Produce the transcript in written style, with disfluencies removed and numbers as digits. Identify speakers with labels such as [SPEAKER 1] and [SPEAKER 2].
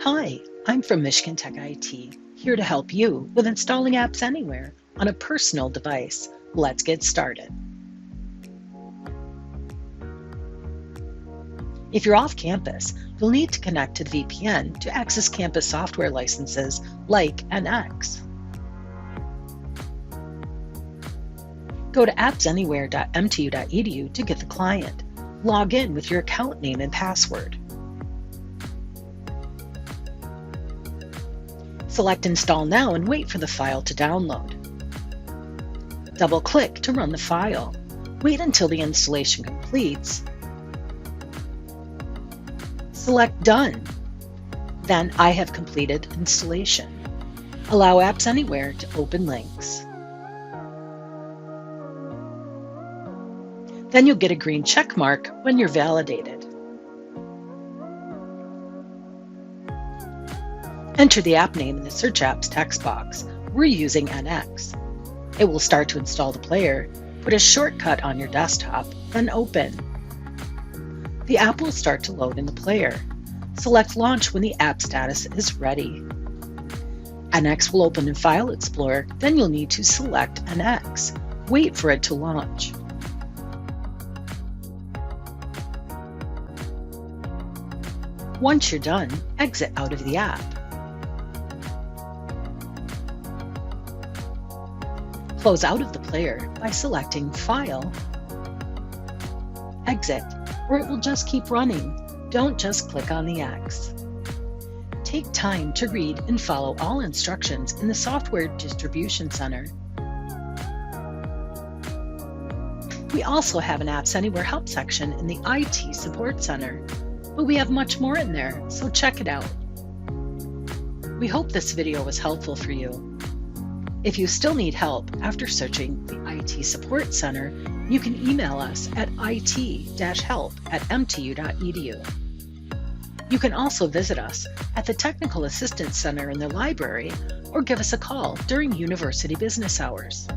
[SPEAKER 1] Hi, I'm from Michigan Tech IT, here to help you with installing AppsAnywhere on a personal device. Let's get started. If you're off campus, you'll need to connect to the VPN to access campus software licenses like NX. Go to appsanywhere.mtu.edu to get the client. Log in with your account name and password. Select Install Now and wait for the file to download. Double-click to run the file. Wait until the installation completes. Select Done. Then I have completed installation. Allow AppsAnywhere to open links. Then you'll get a green check mark when you're validated. Enter the app name in the Search Apps text box. We're using NX. It will start to install the player. Put a shortcut on your desktop, then open. The app will start to load in the player. Select Launch when the app status is ready. NX will open in File Explorer, then you'll need to select NX. Wait for it to launch. Once you're done, exit out of the app. Close out of the player by selecting File, Exit, or it will just keep running. Don't just click on the X. Take time to read and follow all instructions in the Software Distribution Center. We also have an AppsAnywhere help section in the IT Support Center, but we have much more in there, so check it out. We hope this video was helpful for you. If you still need help after searching the IT Support Center, you can email us at it-help@mtu.edu. You can also visit us at the Technical Assistance Center in the library or give us a call during university business hours.